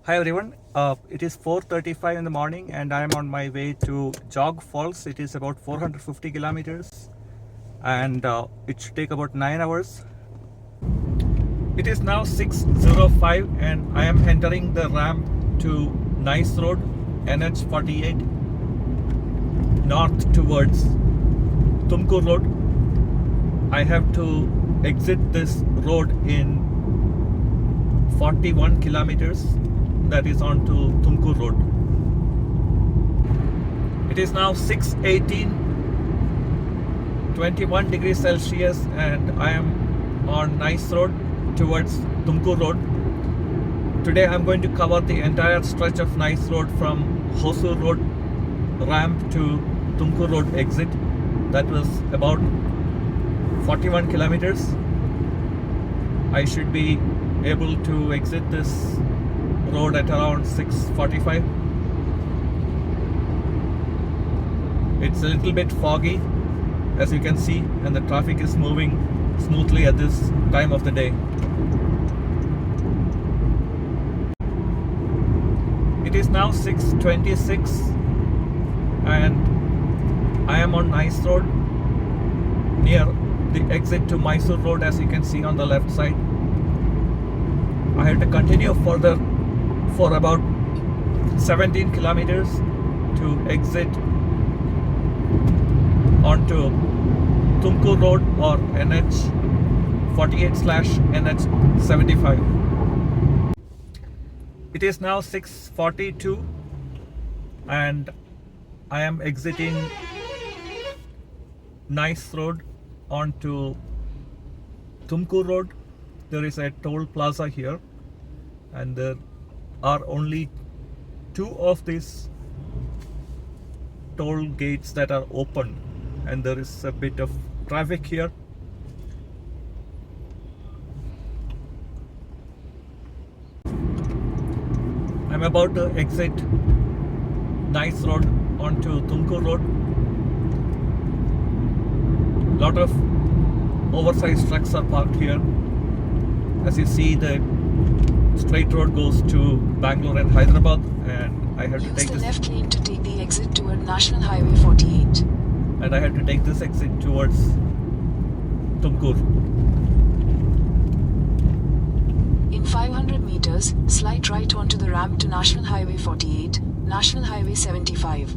Hi everyone, it is 4:35 in the morning and I am on my way to Jog Falls. It is about 450 kilometers and it should take about 9 hours. It is now 6:05 and I am entering the ramp to Nice Road, NH48, north towards Tumkur Road. I have to exit this road in 41 kilometers, that is onto Tumkur Road. It is now 6:18, 21 degrees Celsius and I am on Nice Road towards Tumkur Road. Today I am going to cover the entire stretch of Nice Road from Hosur Road ramp to Tumkur Road exit. That was about 41 kilometers. I should be able to exit this road at around 6:45. It's a little bit foggy, as you can see, and the traffic is moving smoothly at this time of the day. It is now 6:26 and I am on Nice Road near the exit to Mysore Road, as you can see on the left side. I have to continue further for about 17 kilometers to exit onto Tumkur Road or NH48/NH75. It is now 6:42 and I am exiting Nice Road onto Tumkur Road. There is a toll plaza here and there are only 2 of these toll gates that are open and there is a bit of traffic here. I'm about to exit Nice Road onto Tumkur Road. Lot of oversized trucks are parked here. As you see, the straight road goes to Bangalore and Hyderabad, and I have to take the this left lane to take the exit toward National Highway 48. And I have to take this exit towards Tumkur. In 500 meters, slide right onto the ramp to National Highway 48, National Highway 75.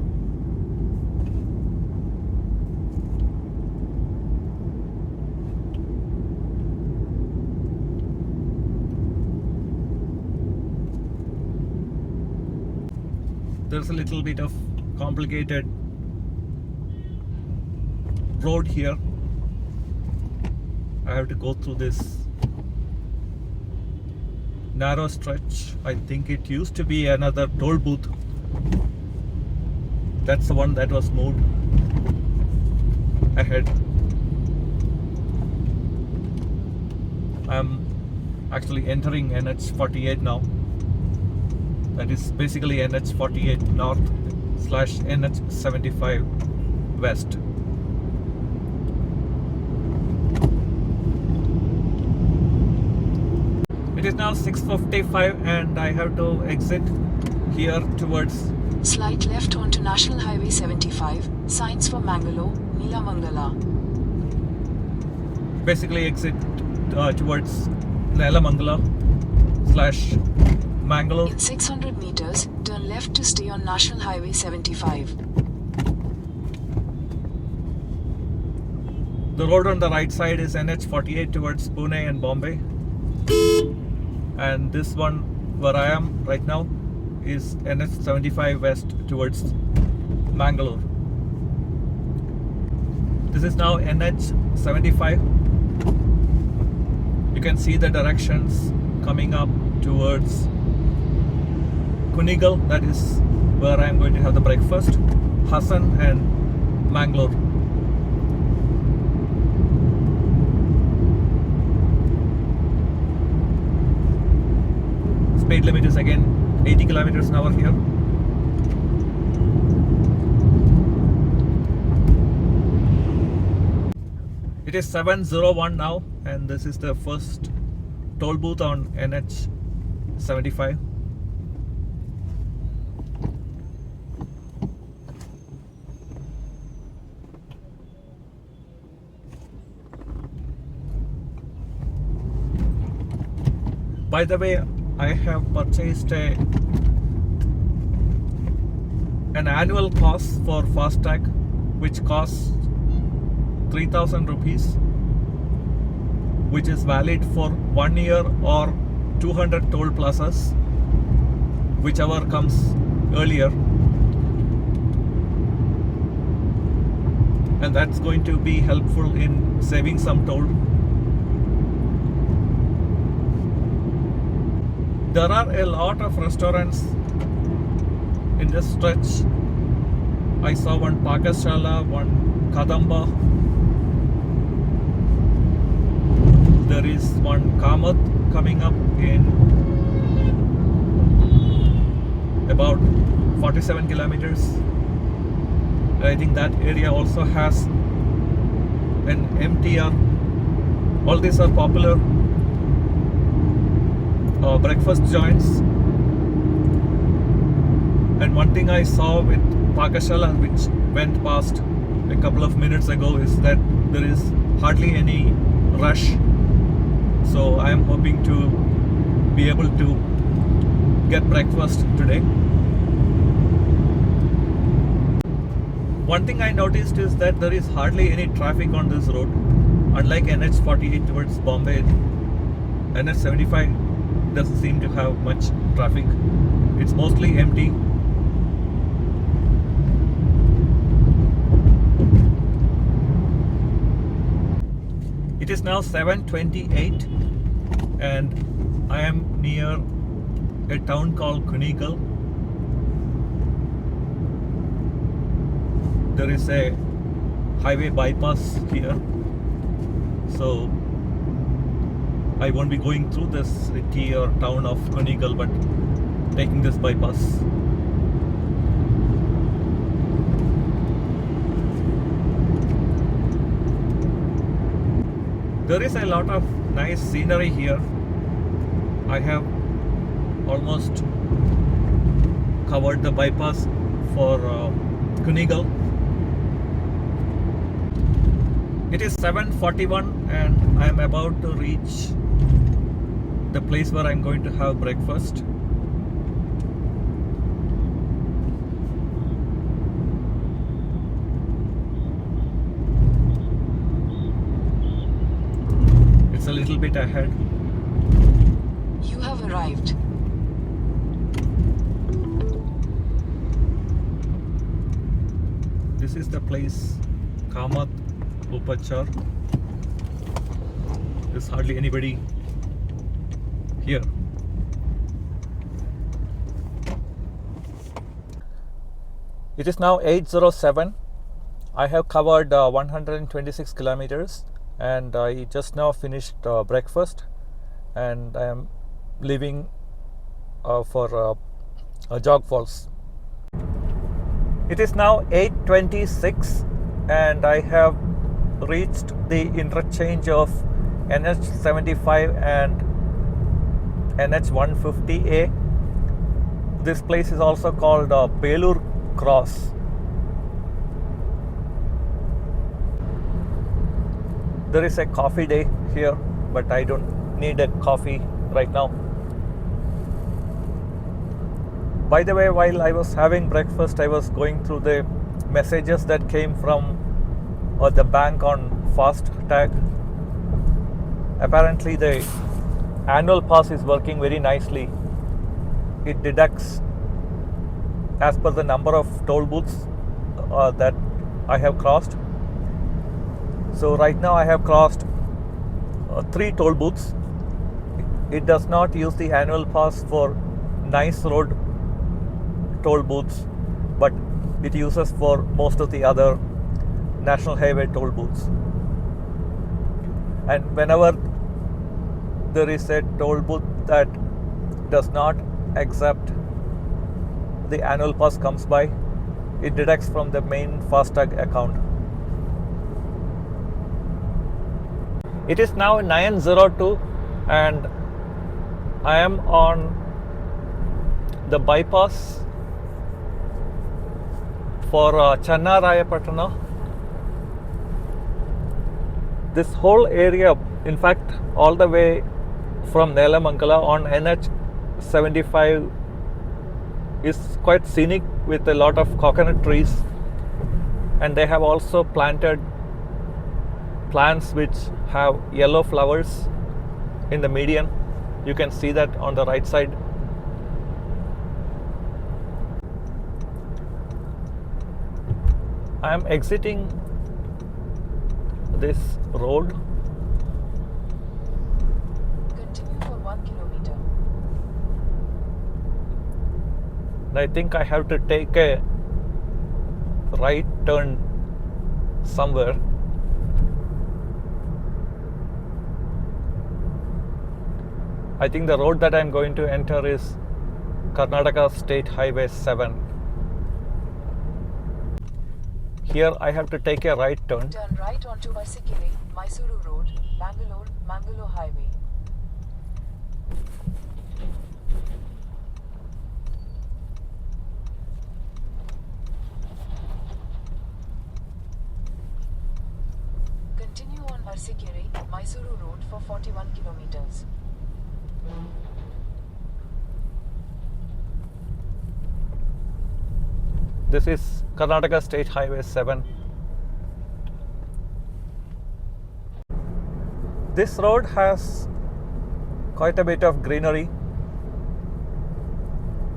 There's a little bit of complicated road here. I have to go through this narrow stretch. I think it used to be another toll booth. That's the one that was moved ahead. I'm actually entering NH48 now. That is basically NH48 north/NH75 west. It is now 6:55 and I have to exit here towards. Slide left onto National Highway 75, signs for Bangalore, Nelamangala. Basically exit towards Nelamangala/Bangalore. In 600 meters, turn left to stay on National Highway 75. The road on the right side is NH48 towards Pune and Bombay. And this one where I am right now is NH75 west towards Bangalore. This is now NH75. You can see the directions coming up towards Kunigal, that is where I am going to have the breakfast, Hassan and Bangalore. Speed limit is again 80 kilometers an hour here. It is 7:01 now, and this is the first toll booth on NH75. By the way, I have purchased an annual pass for Fastag, which costs 3,000 rupees, which is valid for 1 year or 200 toll plazas, whichever comes earlier. And that's going to be helpful in saving some toll. There are a lot of restaurants in this stretch. I saw one Pakashala, one Kadamba. There is one Kamath coming up in about 47 kilometers. I think that area also has an MTR. All these are popular breakfast joints. And one thing I saw with Pakashala, which went past a couple of minutes ago, is that there is hardly any rush. So I am hoping to be able to get breakfast today. One thing I noticed is that there is hardly any traffic on this road. Unlike NH48 towards Bombay, NH75 doesn't seem to have much traffic. It's mostly empty. It is now 7:28 and I am near a town called Kunigal. There is a highway bypass here, so I won't be going through this city or town of Kunigal, but taking this bypass. There is a lot of nice scenery here. I have almost covered the bypass for Kunigal. It is 7:41 and I am about to reach the place where I am going to have breakfast. It's a little bit ahead. You have arrived. This is the place, Kamath Upachar. There's hardly anybody here. It is now 8:07. I have covered 126 kilometers and I just now finished breakfast and I am leaving for Jog Falls. It is now 8:26 and I have reached the interchange of NH75 and NH150A. This place is also called Bellur Cross. There is a coffee day here, but I don't need a coffee right now. By the way, while I was having breakfast, I was going through the messages that came from the bank on Fastag. Apparently the annual pass is working very nicely. It deducts as per the number of toll booths that I have crossed. So right now I have crossed 3 toll booths. It does not use the annual pass for nice road toll booths, but it uses for most of the other national highway toll booths. And whenever there is a toll booth that does not accept the annual pass comes by, it deducts from the main Fastag account. It is now 9:02 and I am on the bypass for Channarayapatna. This whole area, in fact all the way from Nelamangala on NH75 is quite scenic with a lot of coconut trees, and they have also planted plants which have yellow flowers in the median. You can see that on the right side. I am exiting this road. Continue for 1 kilometer. And I think I have to take a right turn somewhere. I think the road that I'm going to enter is Karnataka State Highway 7. Here I have to take a right turn. Turn right onto Arsikere, Mysuru Road, Bangalore, Mangalore Highway. Continue on Arsikere, Mysuru Road for 41 kilometers. This is Karnataka State Highway 7. This road has quite a bit of greenery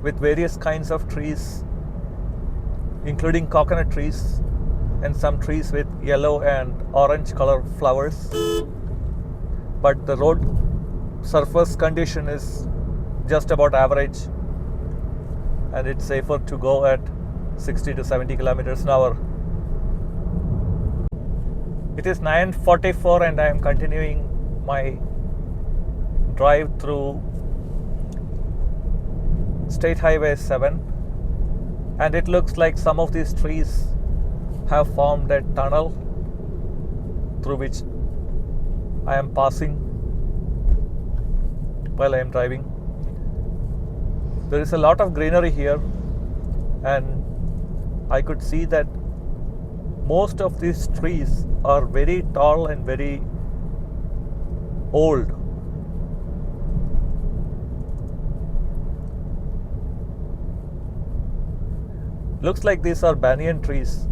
with various kinds of trees, including coconut trees and some trees with yellow and orange color flowers. But the road surface condition is just about average, and it's safer to go at 60 to 70 kilometers an hour. It is 9:44 and I am continuing my drive through State Highway 7, and it looks like some of these trees have formed a tunnel through which I am passing while I am driving. There is a lot of greenery here, and I could see that most of these trees are very tall and very old. Looks like these are banyan trees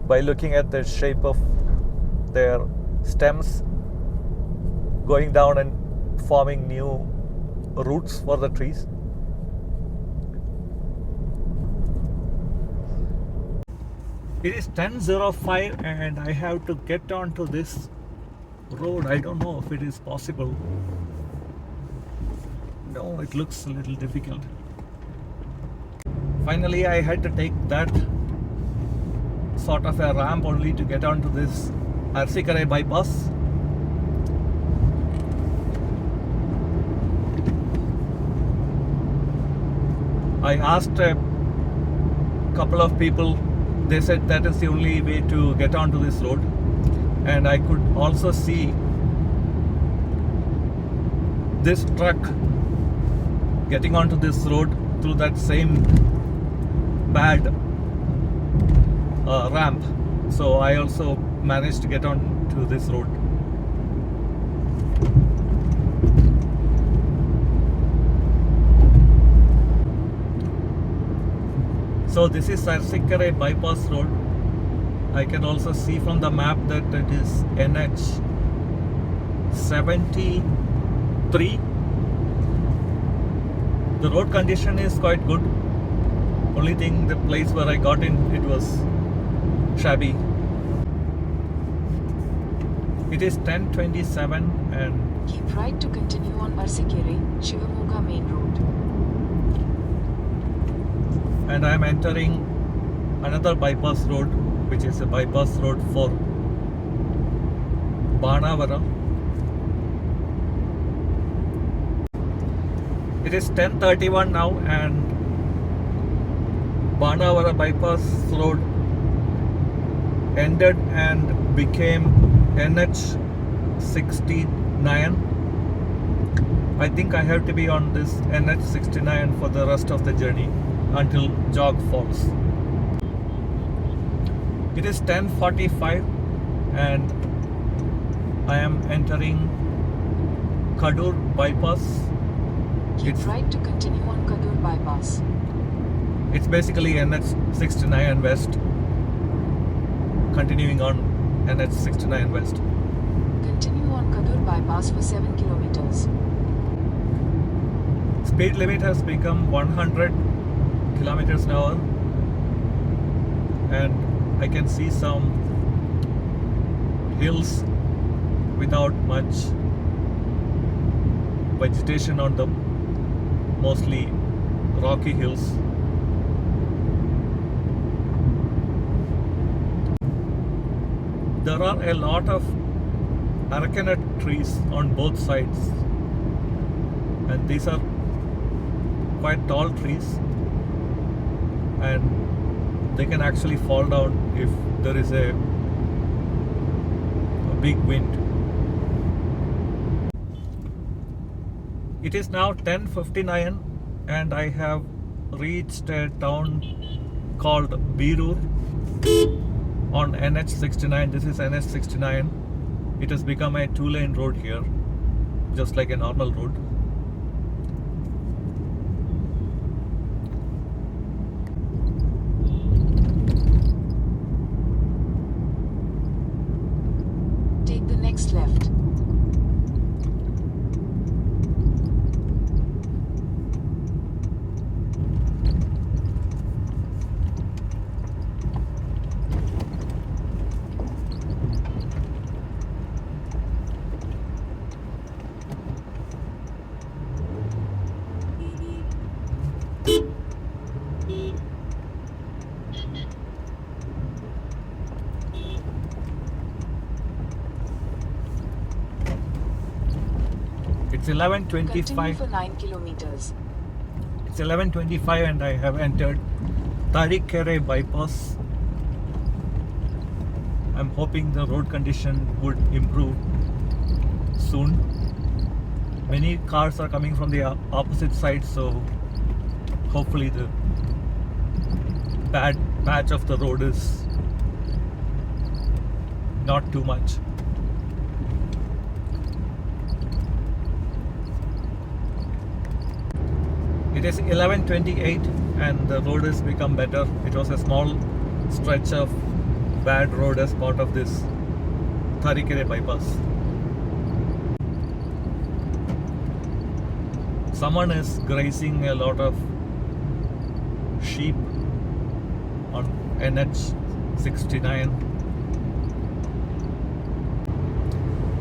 by looking at the shape of their stems going down and forming new roots for the trees. It is 10:05 and I have to get onto this road. I don't know if it is possible. No, it looks a little difficult. Finally, I had to take that sort of a ramp only to get onto this Arsikere bypass. I asked a couple of people. They said that is the only way to get onto this road, and I could also see this truck getting onto this road through that same bad ramp. So I also managed to get onto this road. So this is Arsikere bypass road. I can also see from the map that it is NH 73. The road condition is quite good. Only thing, the place where I got in, it was shabby. It is 10:27 and Keep right to continue on Arsikere, Shivamogga Main Road. and I am entering another bypass road, which is a bypass road for Banavara. It is 10:31 now, and Banavara bypass road ended and became NH 69. I think I have to be on this NH 69 for the rest of the journey until Jog Falls. It is 10:45 and I am entering Kadur bypass. Keep right to continue on Kadur bypass. It's basically NH69 West, continuing on NH69 West. Continue on Kadur bypass for 7 kilometers. Speed limit has become 100 kilometers an hour, and I can see some hills without much vegetation on them, mostly rocky hills. There are a lot of Arecanut trees on both sides, and these are quite tall trees, and they can actually fall down if there is a big wind. It is now 10:59 and I have reached a town called Birur on NH69. This is NH69. It has become a 2-lane road here, just like a normal road. Take the next left. It's Continue 11:25. for 9 kilometers. It's 11:25 and I have entered Arsikere bypass. I'm hoping the road condition would improve soon. Many cars are coming from the opposite side, so hopefully the bad patch of the road is not too much. It is 11:28 and the road has become better. It was a small stretch of bad road as part of this Arsikere bypass. Someone is grazing a lot of sheep on NH69.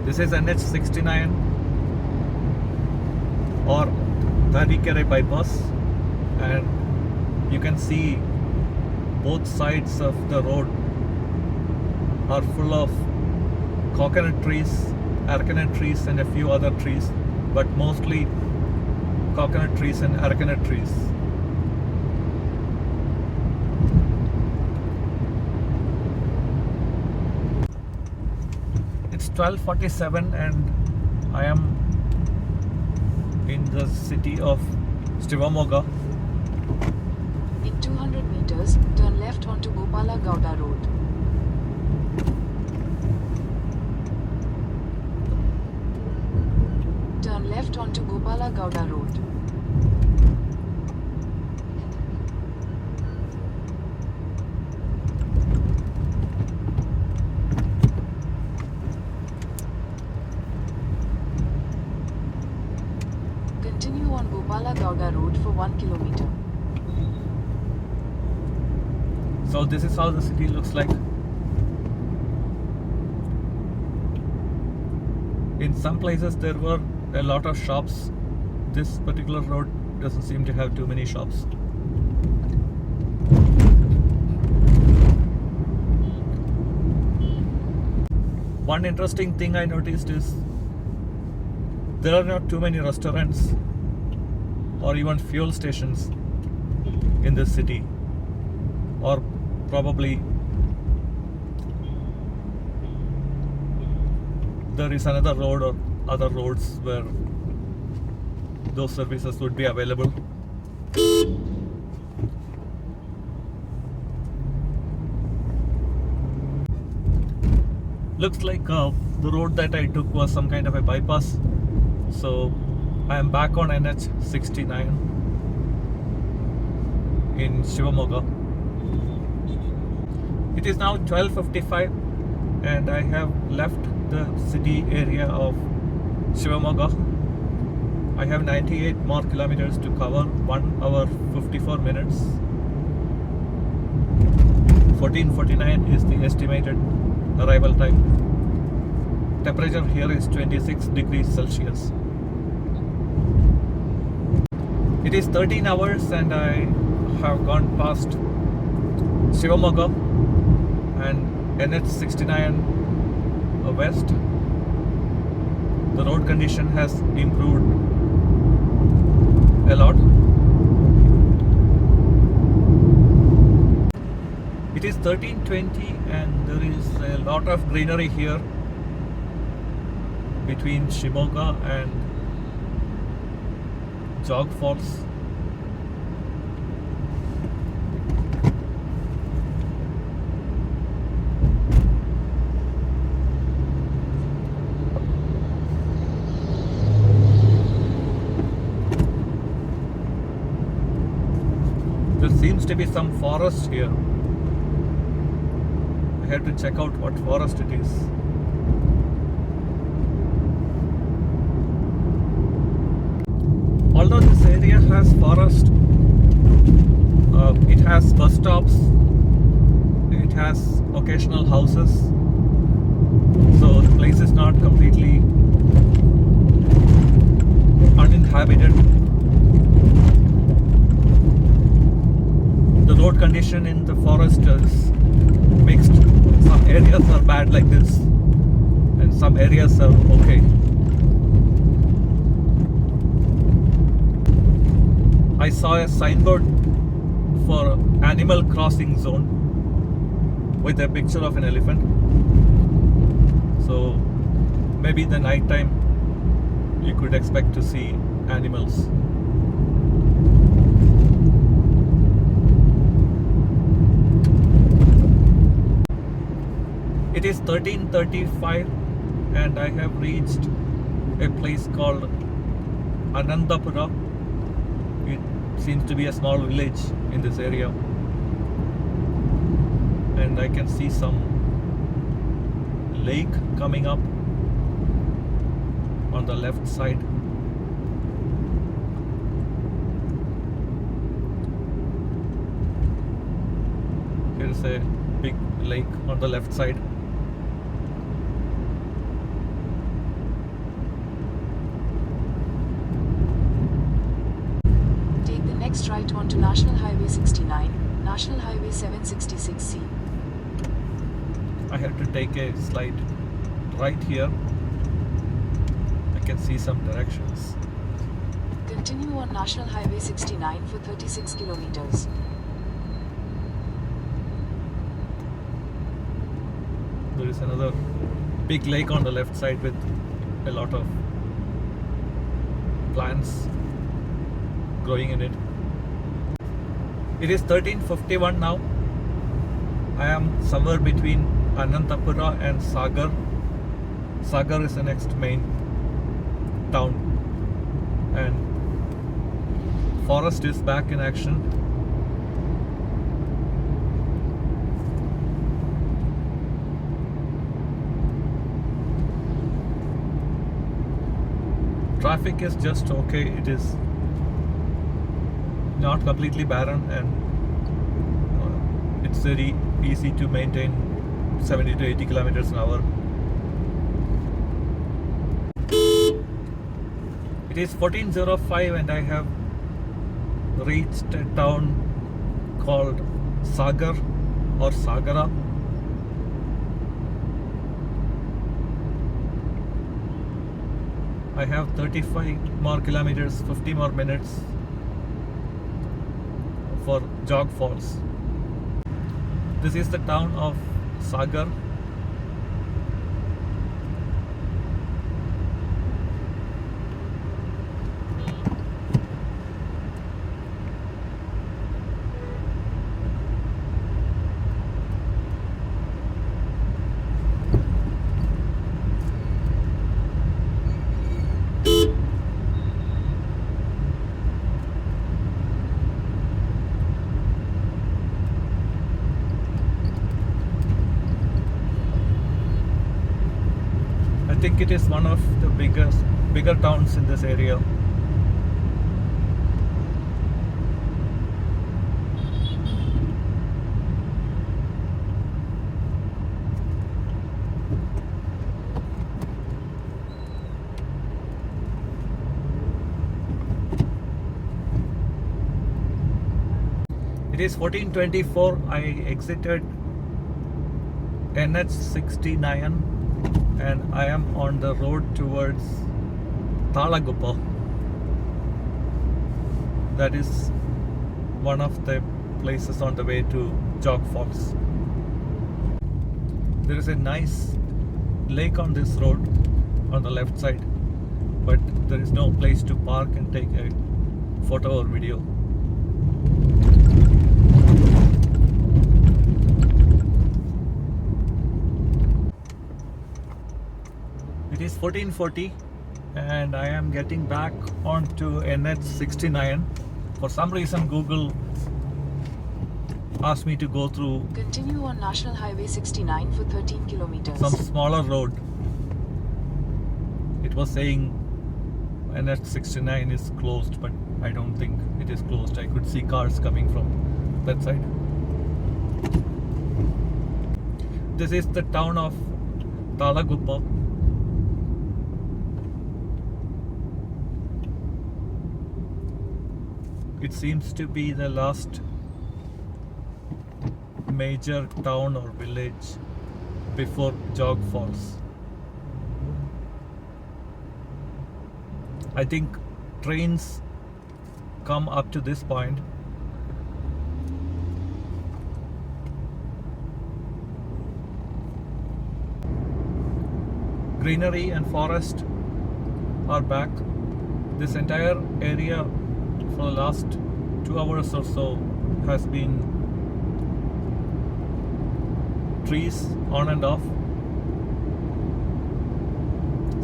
This is NH69 or Arsikere bypass, and you can see both sides of the road are full of coconut trees, Arecanut trees and a few other trees, but mostly coconut trees and Arecanut trees. It's 12:47 and I am in the city of Shivamogga. In 200 meters, turn left onto Gopala-Gowda Road. Turn left onto Gopala-Gowda Road. Continue on Gopala-Gowda Road for 1 kilometer. So this is how the city looks like. In some places there were a lot of shops. This particular road doesn't seem to have too many shops. One interesting thing I noticed is there are not too many restaurants or even fuel stations in this city, or probably there is another road or other roads where those services would be available. Looks like the road that I took was some kind of a bypass, So I am back on NH 69 in Shivamogga. It is now 12:55 and I have left the city area of Shivamogga. I have 98 more kilometers to cover, 1 hour 54 minutes. 14:49 is the estimated arrival time. Temperature here is 26 degrees Celsius. It is 13 hours and I have gone past Shivamogga and NH 69 west. The road condition has improved a lot. It is 13:20 and there is a lot of greenery here between Shimoga and Jog Falls. There seems to be some forest here. I had to check out what forest it is. Although this area has forest, it has bus stops, it has occasional houses, so the place is not completely uninhabited. The road condition in the forest is mixed. Some areas are bad like this and some areas are okay. I saw a signboard for animal crossing zone with a picture of an elephant. So maybe the night time you could expect to see animals. It is 13:35 and I have reached a place called Anandapura. It seems to be a small village in this area and I can see some lake coming up on the left side. Here is a big lake on the left side. Next right onto National Highway 69, National Highway 766C. I have to take a slight right here. I can see some directions. Continue on National Highway 69 for 36 kilometers. There is another big lake on the left side with a lot of plants growing in it. It is 13:51 now. I am somewhere between Anandapura and Sagar. Sagar is the next main town and forest is back in action. Traffic is just okay. It is not completely barren and it's very easy to maintain 70 to 80 kilometers an hour. It is 14:05 and I have reached a town called Sagar or Sagara. I have 35 more kilometers, 50 more minutes for Jog Falls. This is the town of Sagar. think it is one of the bigger towns in this area. It is 14:24. I exited NH69 and I am on the road towards Thalaguppa. That is one of the places on the way to Jog Falls. There is a nice lake on this road on the left side, but there is no place to park and take a photo or video. It is 14:40 and I am getting back onto NH69. For some reason Google asked me to go through Continue on National Highway 69 for 13 kilometers. some smaller road. It was saying NH69 is closed, but I don't think it is closed. I could see cars coming from that side. This is the town of Thalaguppa. It seems to be the last major town or village before Jog Falls. I think trains come up to this point. Greenery and forest are back. This entire area for the last 2 hours or so has been trees on and off.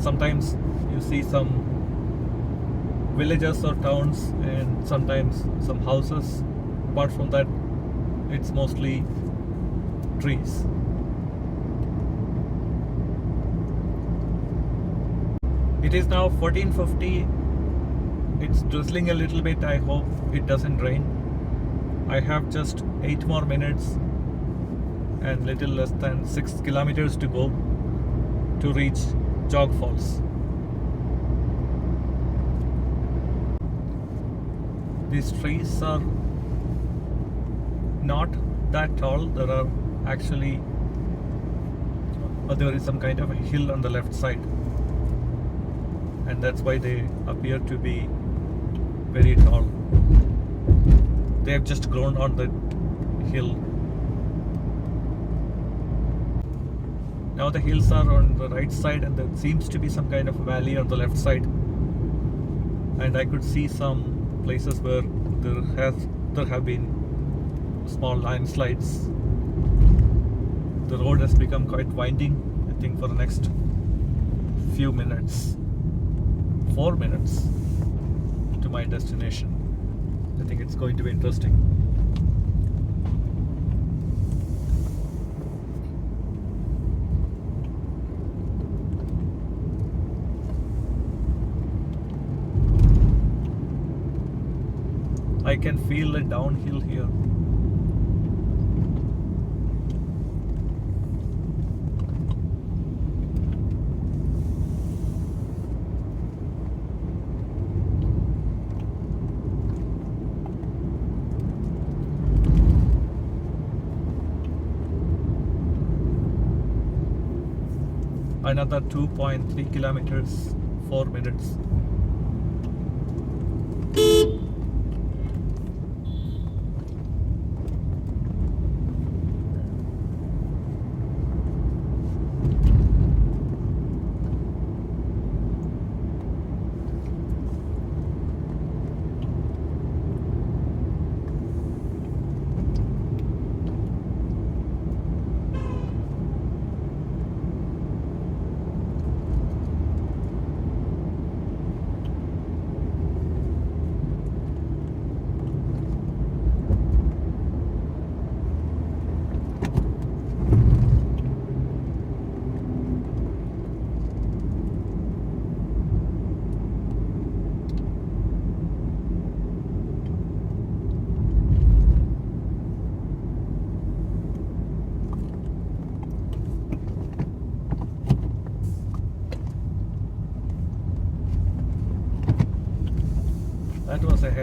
Sometimes you see some villages or towns and sometimes some houses. Apart from that, it's mostly trees. It is now 14:50. It's drizzling a little bit. I hope it doesn't rain. I have just 8 more minutes and little less than 6 kilometers to go to reach Jog Falls. These trees are not that tall. There are actually, there is some kind of a hill on the left side, and that's why they appear to be very tall. They have just grown on the hill. Now the hills are on the right side and there seems to be some kind of valley on the left side, and I could see some places where there have been small landslides. The road has become quite winding. I think for the next few minutes, 4 minutes to my destination. I think it's going to be interesting. I can feel a downhill here. Another 2.3 kilometers, 4 minutes.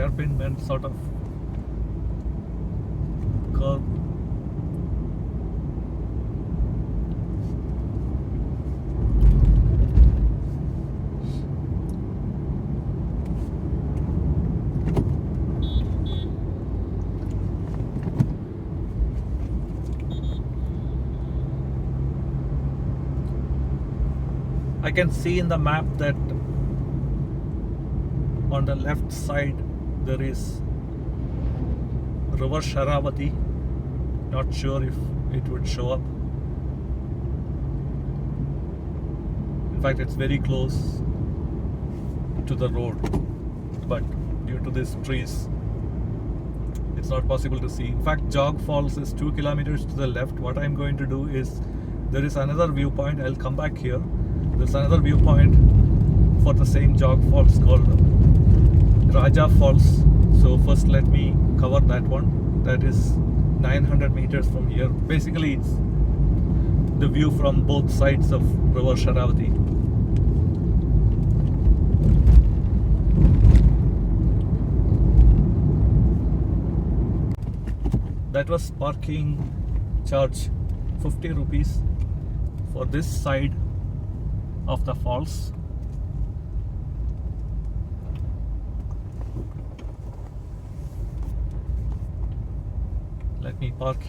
hairpin bend sort of curve. I can see in the map that on the left side there is River Sharavati. Not sure if it would show up. In fact, it's very close to the road, but due to these trees, it's not possible to see. In fact, Jog Falls is 2 kilometers to the left. What I'm going to do is, there is another viewpoint. I'll come back here. There's another viewpoint for the same Jog Falls called Raja Falls. So first let me cover that one. That is 900 meters from here. Basically it's the view from both sides of River Sharavati. That was parking charge, 50 rupees for this side of the falls. Let me park here.